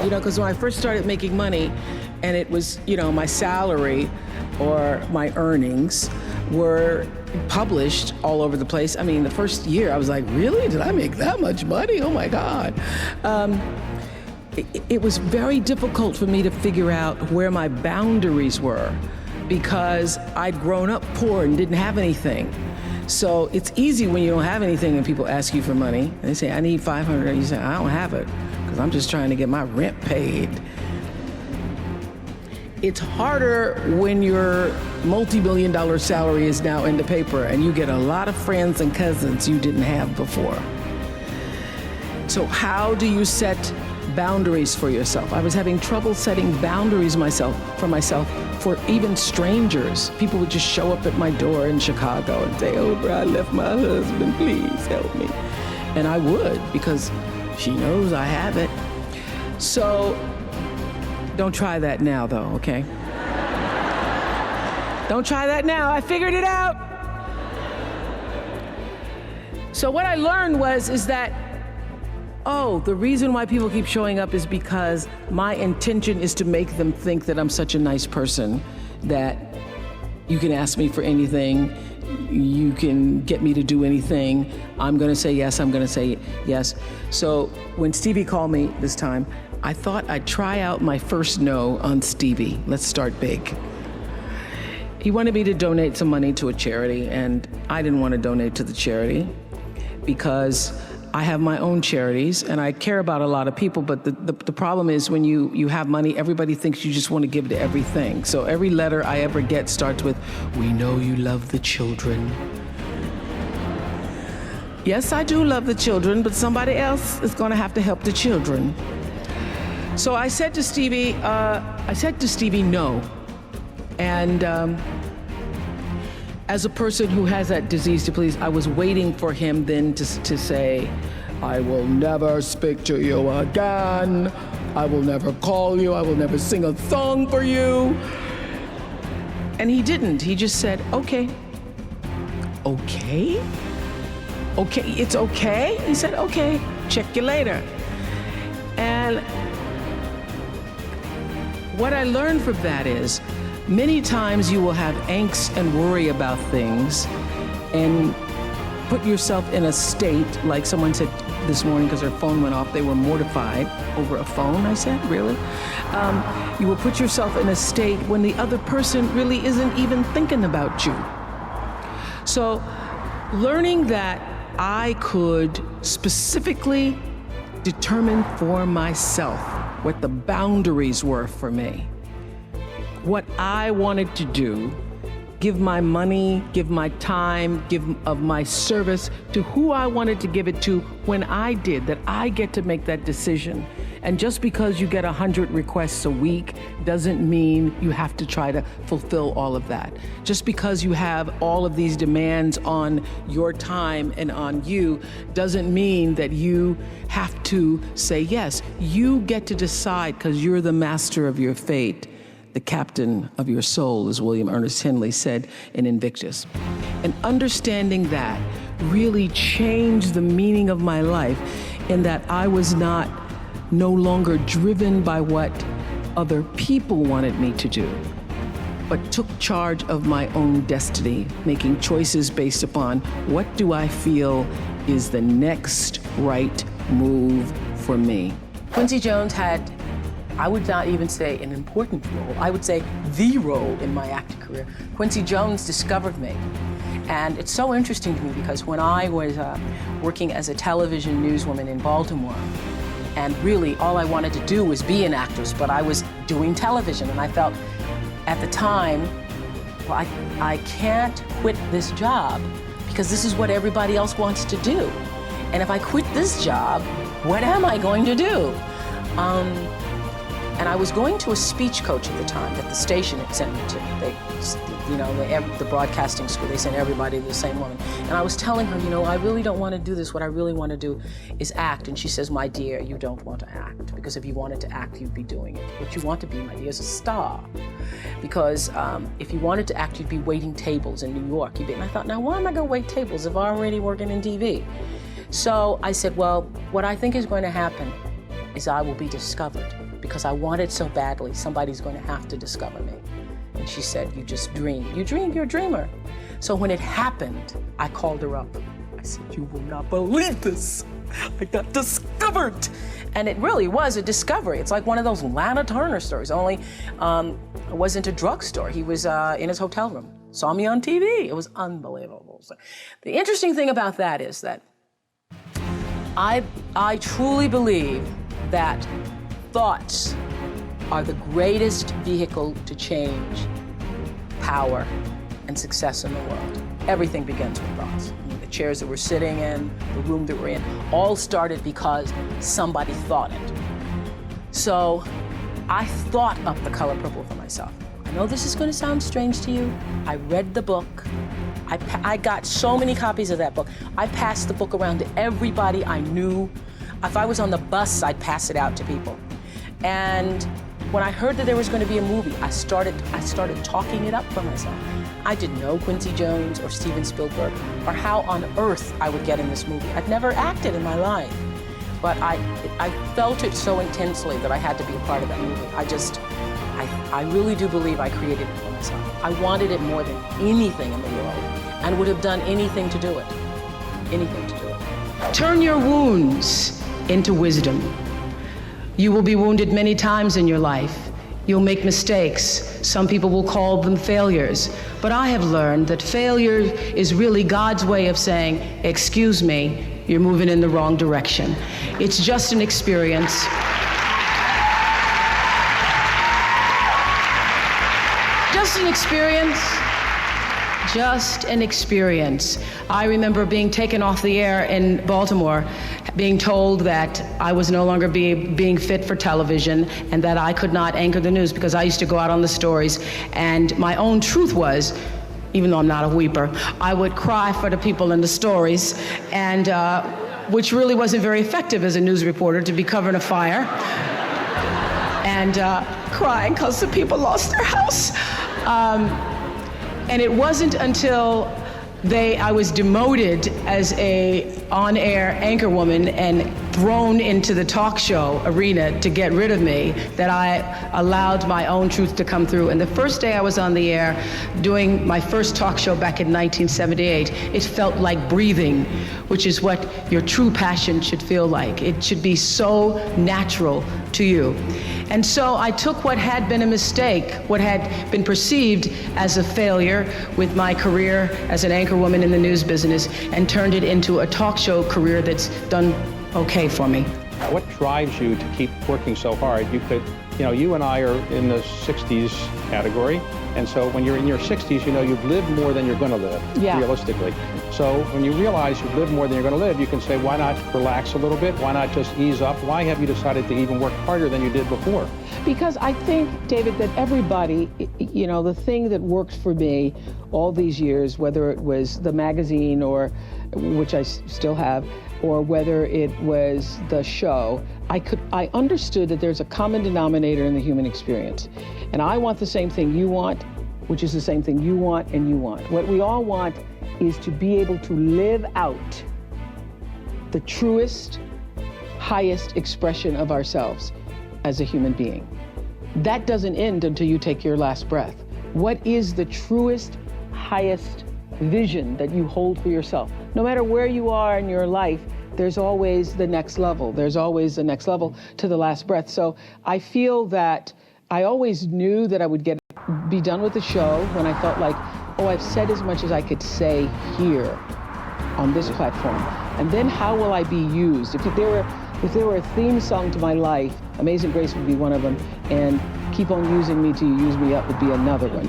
because when I first started making money, and it was, my salary or my earnings were published all over the place. I mean, the first year I was like, really? Did I make that much money? Oh my God. It was very difficult for me to figure out where my boundaries were because I'd grown up poor and didn't have anything. So it's easy when you don't have anything and people ask you for money. They say, I need $500. And you say, I don't have it because I'm just trying to get my rent paid. It's harder when your multi-million-dollar salary is now in the paper and you get a lot of friends and cousins you didn't have before. So how do you set boundaries for yourself? I was having trouble setting boundaries for myself for even strangers. People would just show up at my door in Chicago and say, Oprah, I left my husband, please help me. And I would, because she knows I have it. So don't try that now, though, okay? Don't try that now. I figured it out. So what I learned is that, the reason why people keep showing up is because my intention is to make them think that I'm such a nice person that you can ask me for anything, you can get me to do anything. I'm gonna say yes, I'm gonna say yes. So when Stevie called me this time, I thought I'd try out my first no on Stevie. Let's start big. He wanted me to donate some money to a charity, and I didn't want to donate to the charity because I have my own charities and I care about a lot of people, but the problem is when you have money, everybody thinks you just want to give to everything. So every letter I ever get starts with, we know you love the children. Yes, I do love the children, but somebody else is going to have to help the children. So I said to Stevie, no. And as a person who has that disease to please, I was waiting for him then to say, I will never speak to you again. I will never call you. I will never sing a song for you. And he didn't. He just said, okay. Okay? Okay, it's okay? He said, okay, check you later. And what I learned from that is, many times you will have angst and worry about things and put yourself in a state, like someone said this morning because their phone went off, they were mortified over a phone, I said, really? You will put yourself in a state when the other person really isn't even thinking about you. So learning that I could specifically determine for myself what the boundaries were for me, what I wanted to do, give my money, give my time, give of my service to who I wanted to give it to when I did, that I get to make that decision. And just because you get 100 requests a week doesn't mean you have to try to fulfill all of that. Just because you have all of these demands on your time and on you doesn't mean that you have to say yes. You get to decide because you're the master of your fate. The captain of your soul, as William Ernest Henley said in Invictus. And understanding that really changed the meaning of my life in that I was no longer driven by what other people wanted me to do, but took charge of my own destiny, making choices based upon what do I feel is the next right move for me. Quincy Jones had, I would not even say an important role, I would say the role in my acting career. Quincy Jones discovered me. And it's so interesting to me because when I was working as a television newswoman in Baltimore, and really all I wanted to do was be an actress, but I was doing television, and I felt at the time, well, I can't quit this job because this is what everybody else wants to do. And if I quit this job, what am I going to do? And I was going to a speech coach at the time that the station had sent me to. The broadcasting school, they sent everybody to the same woman. And I was telling her, I really don't want to do this. What I really want to do is act. And she says, my dear, you don't want to act. Because if you wanted to act, you'd be doing it. What you want to be, my dear, is a star. Because if you wanted to act, you'd be waiting tables in New York. And I thought, now why am I going to wait tables if I'm already working in TV? So I said, well, what I think is going to happen is I will be discovered. because I wanted so badly, somebody's going to have to discover me. And she said, you just dream. You dream, you're a dreamer. So when it happened, I called her up. I said, you will not believe this. I got discovered. And it really was a discovery. It's like one of those Lana Turner stories, only it wasn't a drugstore. He was in his hotel room, saw me on TV. It was unbelievable. So the interesting thing about that is that I truly believe that thoughts are the greatest vehicle to change power and success in the world. Everything begins with thoughts. I mean, the chairs that we're sitting in, the room that we're in, all started because somebody thought it. So I thought up The Color Purple for myself. I know this is going to sound strange to you. I read the book. I got so many copies of that book. I passed the book around to everybody I knew. If I was on the bus, I'd pass it out to people. And when I heard that there was going to be a movie, I started talking it up for myself. I didn't know Quincy Jones or Steven Spielberg or how on earth I would get in this movie. I'd never acted in my life, but I felt it so intensely that I had to be a part of that movie. I really do believe I created it for myself. I wanted it more than anything in the world and would have done anything to do it. Anything to do it. Turn your wounds into wisdom. You will be wounded many times in your life. You'll make mistakes. Some people will call them failures. But I have learned that failure is really God's way of saying, excuse me, you're moving in the wrong direction. It's just an experience. Just an experience. Just an experience. I remember being taken off the air in Baltimore, being told that I was no longer being fit for television and that I could not anchor the news because I used to go out on the stories. And my own truth was, even though I'm not a weeper, I would cry for the people in the stories, and which really wasn't very effective as a news reporter, to be covering a fire and crying because the people lost their house. And it wasn't until I was demoted as a on-air anchor woman and thrown into the talk show arena to get rid of me that I allowed my own truth to come through. And the first day I was on the air doing my first talk show back in 1978, it felt like breathing, which is what your true passion should feel like. It should be so natural to you. And so I took what had been a mistake, what had been perceived as a failure with my career as an anchor woman in the news business, and turned it into a talk show career that's done okay for me. What drives you to keep working so hard? You and I are in the 60s category, and so when you're in your 60s, you've lived more than you're going to live, realistically. So when you realize you've lived more than you're going to live, you can say, why not relax a little bit? Why not just ease up? Why have you decided to even work harder than you did before? Because I think, David, that everybody, the thing that works for me all these years, whether it was the magazine, or which I still have, or whether it was the show, I understood that there's a common denominator in the human experience. And I want the same thing you want, which is the same thing you want and you want. What we all want is to be able to live out the truest, highest expression of ourselves as a human being. That doesn't end until you take your last breath. What is the truest, highest vision that you hold for yourself? No matter where you are in your life, there's always the next level. There's always the next level to the last breath. So I feel that I always knew that I would be done with the show when I felt like, oh, I've said as much as I could say here on this platform. And then how will I be used? If there were a theme song to my life, Amazing Grace would be one of them, and Keep On Using Me Till You Use Me Up would be another one.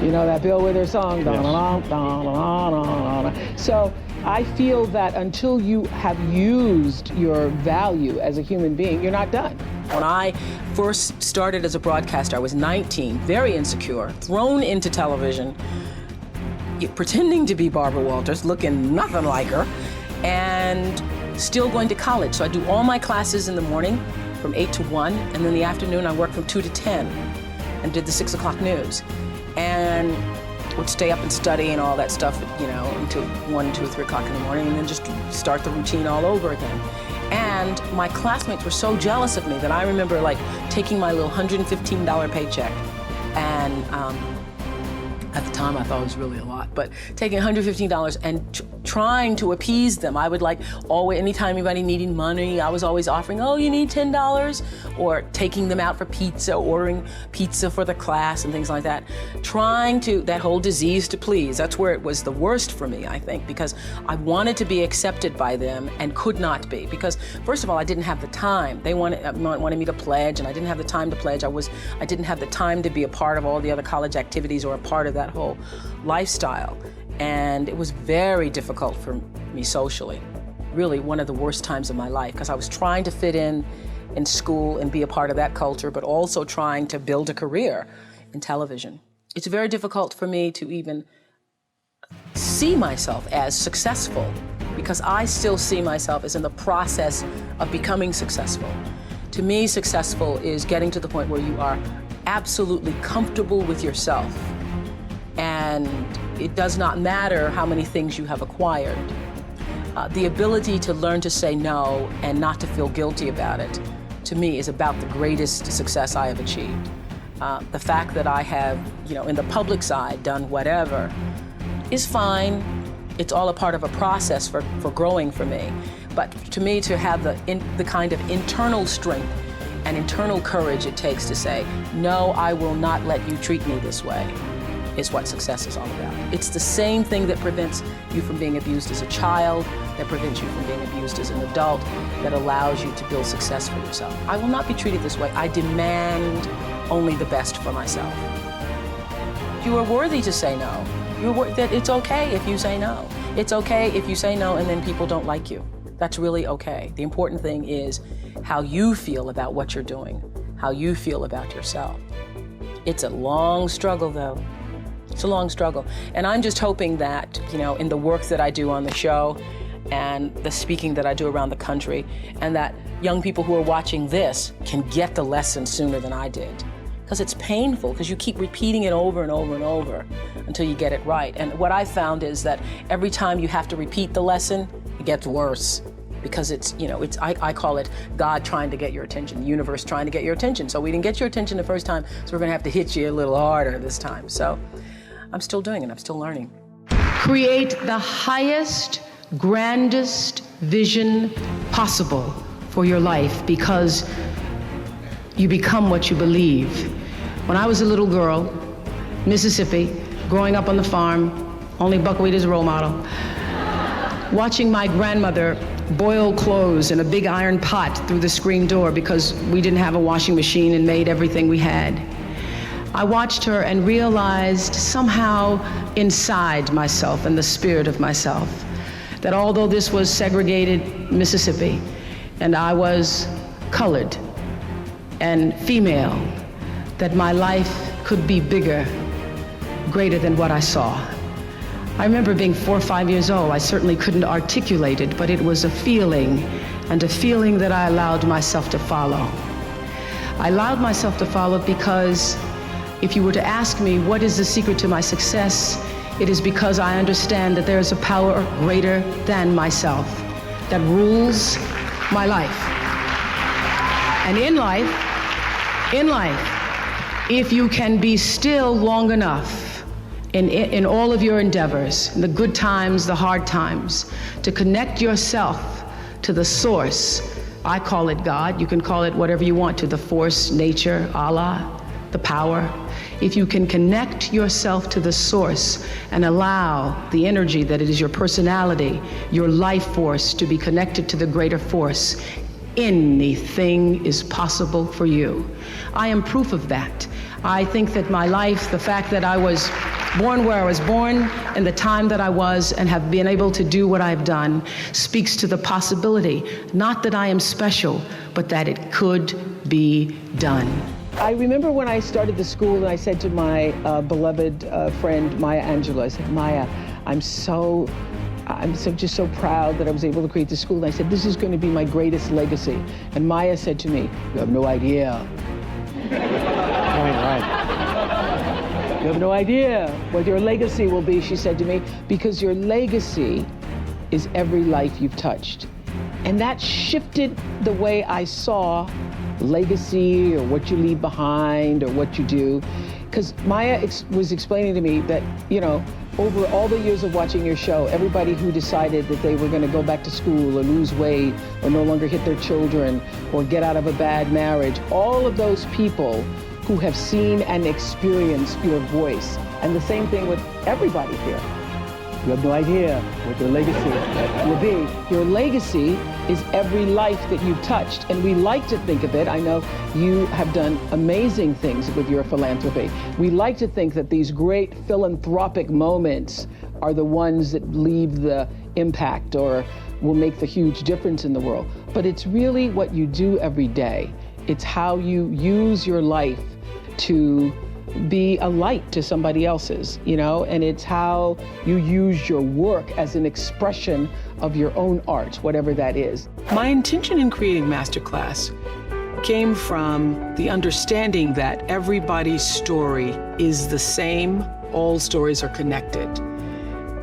You know that Bill Withers song? Yes. So I feel that until you have used your value as a human being, you're not done. When I first started as a broadcaster, I was 19, very insecure, thrown into television, pretending to be Barbara Walters, looking nothing like her, and still going to college. So I do all my classes in the morning from 8 to 1, and then in the afternoon I worked from 2 to 10 and did the 6 o'clock news. And would stay up and study and all that stuff, until 1, 2, 3 o'clock in the morning, and then just start the routine all over again. And my classmates were so jealous of me that I remember like taking my little $115 paycheck and at the time I thought it was really a lot, but taking $115 and trying to appease them. I would like always, anytime anybody needed money, I was always offering, oh, you need $10? Or taking them out for pizza, ordering pizza for the class and things like that. Trying to, that whole disease to please, that's where it was the worst for me, I think, because I wanted to be accepted by them and could not be. Because first of all, I didn't have the time. They wanted me to pledge and I didn't have the time to pledge. I didn't have the time to be a part of all the other college activities or a part of that whole lifestyle. And it was very difficult for me socially. Really one of the worst times of my life, because I was trying to fit in school and be a part of that culture, but also trying to build a career in television. It's very difficult for me to even see myself as successful, because I still see myself as in the process of becoming successful. To me, successful is getting to the point where you are absolutely comfortable with yourself. And it does not matter how many things you have acquired. The ability to learn to say no and not to feel guilty about it, to me, is about the greatest success I have achieved. The fact that I have, in the public side, done whatever is fine. It's all a part of a process for growing for me. But to me, to have the kind of internal strength and internal courage it takes to say, no, I will not let you treat me this way, is what success is all about. It's the same thing that prevents you from being abused as a child, that prevents you from being abused as an adult, that allows you to build success for yourself. I will not be treated this way. I demand only the best for myself. You are worthy to say no. That it's okay if you say no. It's okay if you say no and then people don't like you. That's really okay. The important thing is how you feel about what you're doing, how you feel about yourself. It's a long struggle, though. It's a long struggle. And I'm just hoping that, in the work that I do on the show and the speaking that I do around the country, and that young people who are watching this can get the lesson sooner than I did. Because it's painful, because you keep repeating it over and over and over until you get it right. And what I found is that every time you have to repeat the lesson, it gets worse. Because I call it God trying to get your attention, the universe trying to get your attention. So we didn't get your attention the first time, so we're gonna have to hit you a little harder this time. So I'm still doing it, I'm still learning. Create the highest, grandest vision possible for your life, because you become what you believe. When I was a little girl, Mississippi, growing up on the farm, only buckwheat is a role model, watching my grandmother boil clothes in a big iron pot through the screen door because we didn't have a washing machine and made everything we had. I watched her and realized somehow inside myself and the spirit of myself that although this was segregated Mississippi and I was colored and female, that my life could be bigger, greater than what I saw. I remember being 4 or 5 years old. I certainly couldn't articulate it, but it was a feeling, and a feeling that I allowed myself to follow. I allowed myself to follow because if you were to ask me what is the secret to my success, it is because I understand that there is a power greater than myself that rules my life. And in life, if you can be still long enough in all of your endeavors, the good times, the hard times, to connect yourself to the source. I call it God, you can call it whatever you want to, the force, nature, Allah, the power. If you can connect yourself to the source and allow the energy that it is your personality, your life force, to be connected to the greater force, anything is possible for you. I am proof of that. I think that my life, the fact that I was born where I was born and the time that I was and have been able to do what I've done, speaks to the possibility, not that I am special, but that it could be done. I remember when I started the school and I said to my beloved friend, Maya Angelou, I said, Maya, I'm just so proud that I was able to create the school. And I said, this is going to be my greatest legacy. And Maya said to me, you have no idea. Right. You have no idea what your legacy will be, she said to me, because your legacy is every life you've touched. And that shifted the way I saw legacy or what you leave behind or what you do. Because Maya was explaining to me that, you know, over all the years of watching your show, everybody who decided that they were going to go back to school or lose weight or no longer hit their children or get out of a bad marriage, all of those people who have seen and experienced your voice. And the same thing with everybody here. You have no idea what your legacy will be. Your legacy is every life that you've touched. And we like to think of it, I know you have done amazing things with your philanthropy. We like to think that these great philanthropic moments are the ones that leave the impact or will make the huge difference in the world. But it's really what you do every day. It's how you use your life to be a light to somebody else's, you know, and it's how you use your work as an expression of your own art, whatever that is. My intention in creating Masterclass came from the understanding that everybody's story is the same, all stories are connected.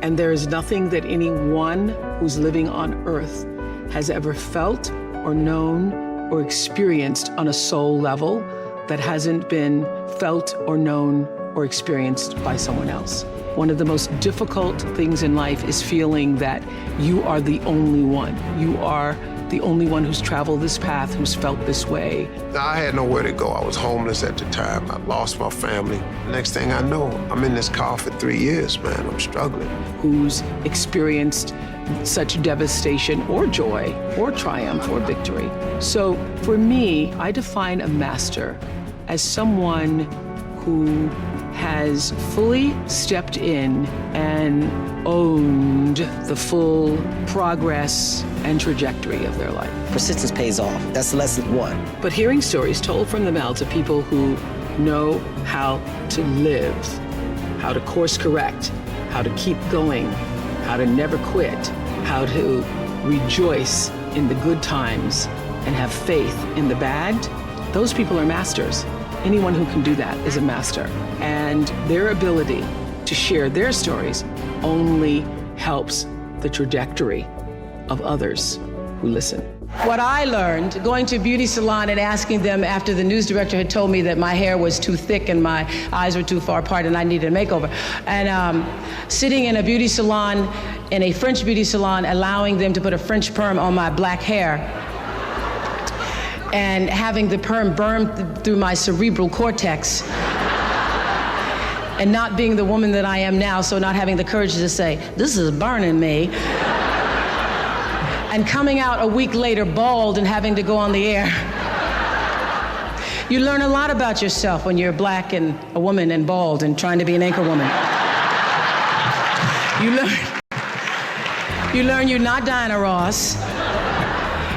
And there is nothing that anyone who's living on earth has ever felt or known or experienced on a soul level that hasn't been felt or known or experienced by someone else. One of the most difficult things in life is feeling that you are the only one. You are the only one who's traveled this path, who's felt this way. I had nowhere to go. I was homeless at the time. I lost my family. Next thing I know, I'm in this car for 3 years, man. I'm struggling. Who's experienced such devastation or joy or triumph or victory. So for me, I define a master as someone who has fully stepped in and owned the full progress and trajectory of their life. Persistence pays off. That's lesson one. But hearing stories told from the mouths of people who know how to live, how to course correct, how to keep going, how to never quit, how to rejoice in the good times and have faith in the bad, those people are masters. Anyone who can do that is a master. And their ability to share their stories only helps the trajectory of others who listen. What I learned going to a beauty salon and asking them after the news director had told me that my hair was too thick and my eyes were too far apart and I needed a makeover. And sitting in a beauty salon, in a French beauty salon, allowing them to put a French perm on my black hair and having the perm burn through my cerebral cortex and not being the woman that I am now, so not having the courage to say, this is burning me. And coming out a week later bald and having to go on the air. You learn a lot about yourself when you're black and a woman and bald and trying to be an anchor woman. You learn you're not Diana Ross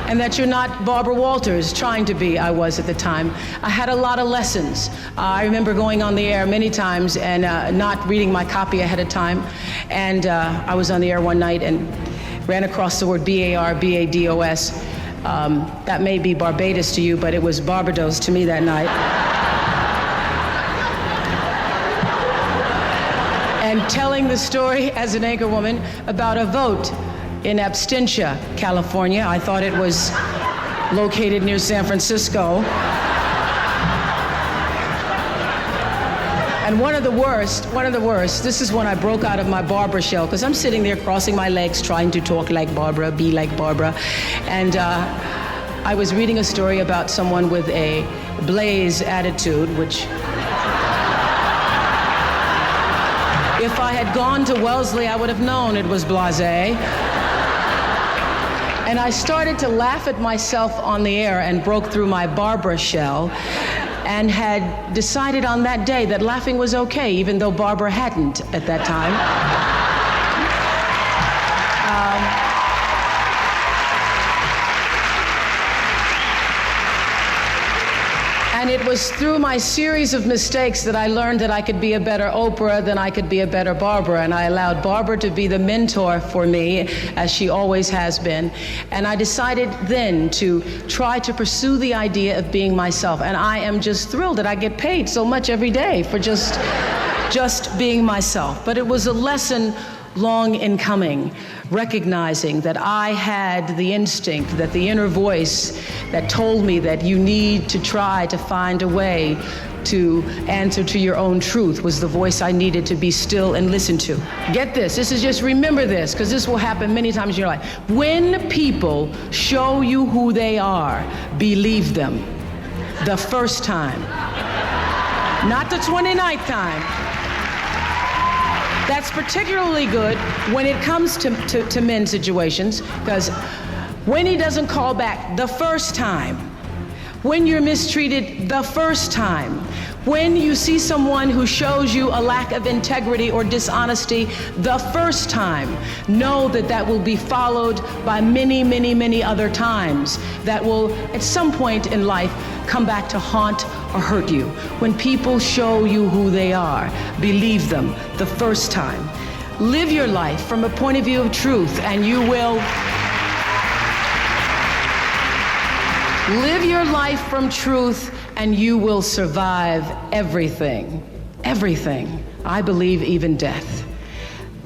and that you're not Barbara Walters trying to be. I was at the time. I had a lot of lessons. I remember going on the air many times and not reading my copy ahead of time. And I was on the air one night and ran across the word B-A-R-B-A-D-O-S. That may be Barbados to you, but it was Barbados to me that night. And telling the story as an anchor woman about a vote in Absentia, California. I thought it was located near San Francisco. And one of the worst, this is when I broke out of my Barbara shell, because I'm sitting there crossing my legs, trying to talk like Barbara, be like Barbara. And I was reading a story about someone with a blaze attitude, which, if I had gone to Wellesley, I would have known it was blasé. And I started to laugh at myself on the air and broke through my Barbara shell and had decided on that day that laughing was okay, even though Barbara hadn't at that time. And it was through my series of mistakes that I learned that I could be a better Oprah than I could be a better Barbara. And I allowed Barbara to be the mentor for me, as she always has been. And I decided then to try to pursue the idea of being myself. And I am just thrilled that I get paid so much every day for just being myself. But it was a lesson long in coming, recognizing that I had the instinct, that the inner voice that told me that you need to try to find a way to answer to your own truth was the voice I needed to be still and listen to. Get this, this is just, remember this, because this will happen many times in your life. When people show you who they are, believe them the first time, not the 29th time. That's particularly good when it comes to men's situations, because when he doesn't call back the first time, when you're mistreated the first time, when you see someone who shows you a lack of integrity or dishonesty the first time, know that that will be followed by many, many, many other times that will, at some point in life, come back to haunt or hurt you. When people show you who they are, believe them the first time. Live your life from a point of view of truth, and you will live your life from truth, and you will survive everything. Everything. I believe even death.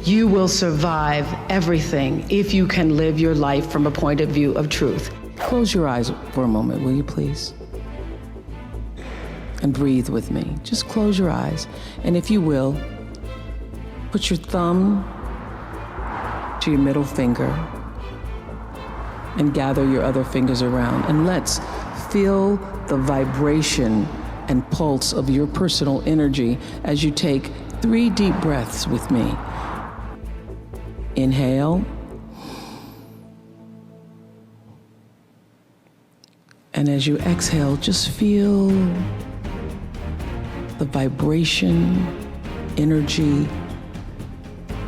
You will survive everything if you can live your life from a point of view of truth. Close your eyes for a moment, will you please? And breathe with me. Just close your eyes. And if you will, put your thumb to your middle finger and gather your other fingers around. And let's feel the vibration and pulse of your personal energy as you take 3 deep breaths with me. Inhale. And as you exhale, just feel the vibration, energy,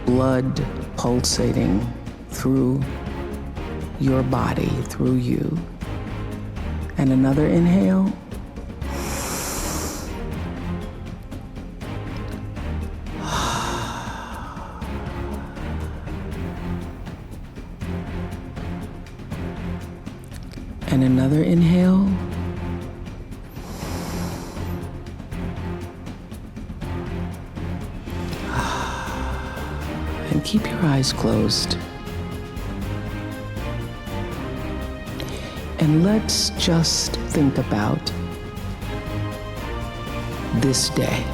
blood pulsating through your body, through you. And another inhale. And another inhale. And keep your eyes closed. And let's just think about this day.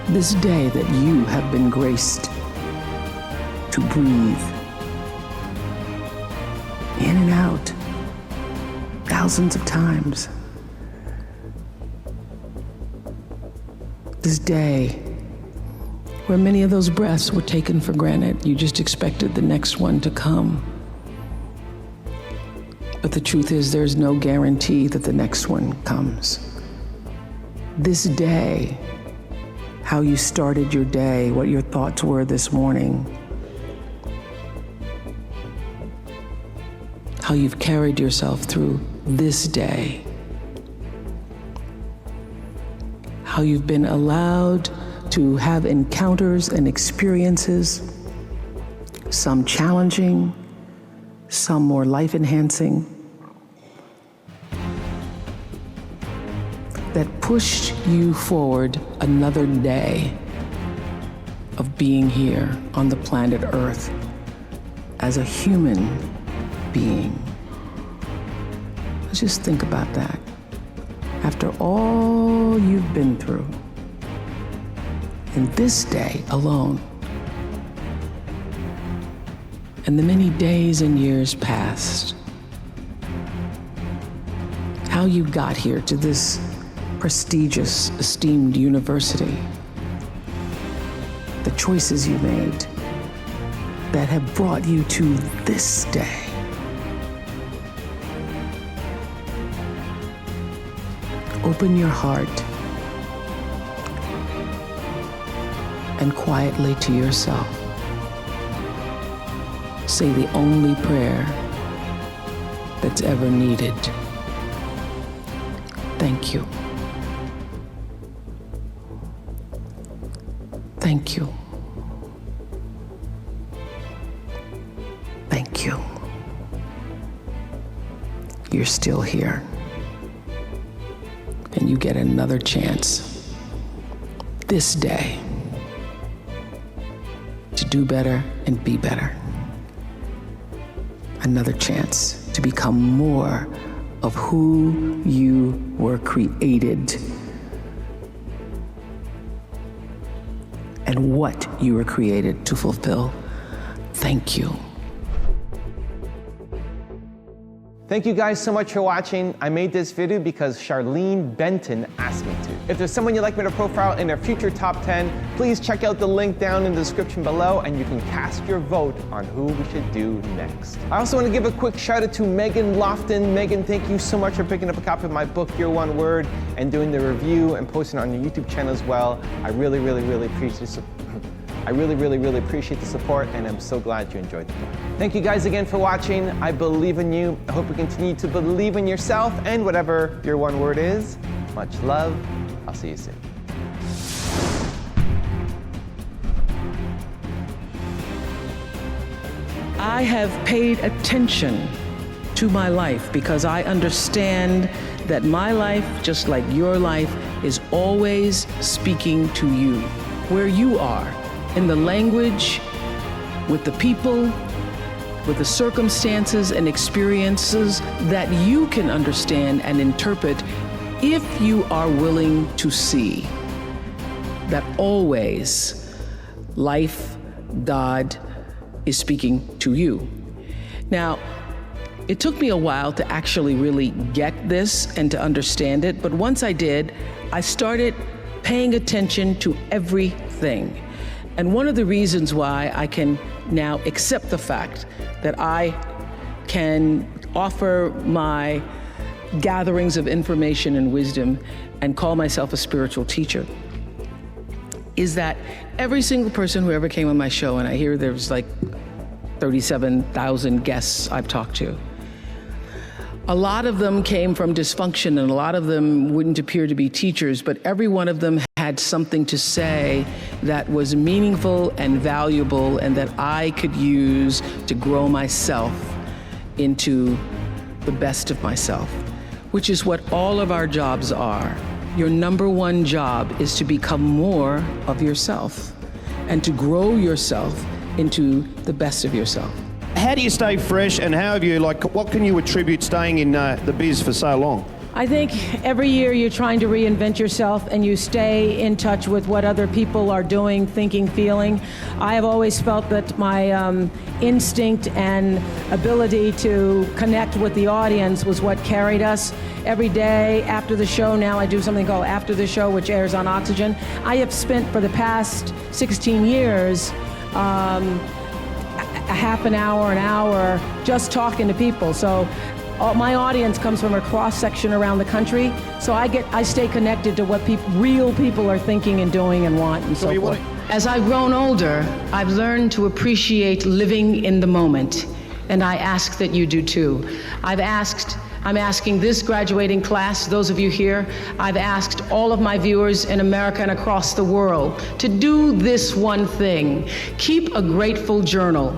This day that you have been graced to breathe in and out thousands of times. This day where many of those breaths were taken for granted. You just expected the next one to come. But the truth is, there's no guarantee that the next one comes. This day, how you started your day, what your thoughts were this morning, how you've carried yourself through this day, how you've been allowed to have encounters and experiences, some challenging, some more life-enhancing, that pushed you forward another day of being here on the planet Earth as a human being. Let's just think about that. After all you've been through, in this day alone, and the many days and years past, how you got here to this prestigious, esteemed university, the choices you made that have brought you to this day. Open your heart and quietly to yourself, say the only prayer that's ever needed. Thank you. Thank you. Thank you. You're still here. And you get another chance this day do better and be better. Another chance to become more of who you were created and what you were created to fulfill. Thank you. Thank you guys so much for watching. I made this video because Charlene Benton asked me to. If there's someone you'd like me to profile in their future top 10, please check out the link down in the description below and you can cast your vote on who we should do next. I also want to give a quick shout out to Megan Lofton. Megan, thank you so much for picking up a copy of my book, Your One Word, and doing the review and posting it on your YouTube channel as well. I really appreciate it. I really appreciate the support, and I'm so glad you enjoyed the book. Thank you guys again for watching. I believe in you. I hope you continue to believe in yourself and whatever your one word is. Much love. I'll see you soon. I have paid attention to my life because I understand that my life, just like your life, is always speaking to you, where you are, in the language, with the people, with the circumstances and experiences that you can understand and interpret if you are willing to see that always life, God, is speaking to you. Now, it took me a while to actually really get this and to understand it, but once I did, I started paying attention to everything. And one of the reasons why I can now accept the fact that I can offer my gatherings of information and wisdom and call myself a spiritual teacher is that every single person who ever came on my show, and I hear there's like 37,000 guests I've talked to, a lot of them came from dysfunction and a lot of them wouldn't appear to be teachers, but every one of them had something to say that was meaningful and valuable and that I could use to grow myself into the best of myself, which is what all of our jobs are. Your number one job is to become more of yourself and to grow yourself into the best of yourself. How do you stay fresh, and how have you, what can you attribute staying in the biz for so long? I think every year you're trying to reinvent yourself and you stay in touch with what other people are doing, thinking, feeling. I have always felt that my instinct and ability to connect with the audience was what carried us. Every day after the show, now I do something called After the Show, which airs on Oxygen. I have spent for the past 16 years a half an hour, just talking to people. So my audience comes from a cross-section around the country, so I stay connected to what real people are thinking and doing and want and so forth. As I've grown older, I've learned to appreciate living in the moment, and I ask that you do too. I'm asking this graduating class, those of you here, I've asked all of my viewers in America and across the world to do this one thing. Keep a grateful journal.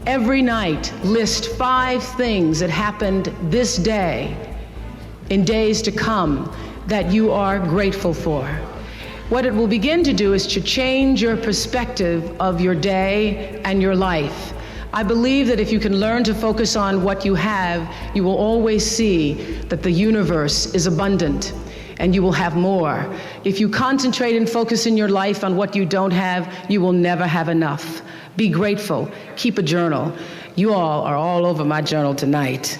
Every night, list 5 things that happened this day, in days to come, that you are grateful for. What it will begin to do is to change your perspective of your day and your life. I believe that if you can learn to focus on what you have, you will always see that the universe is abundant and you will have more. If you concentrate and focus in your life on what you don't have, you will never have enough. Be grateful. Keep a journal. You all are all over my journal tonight.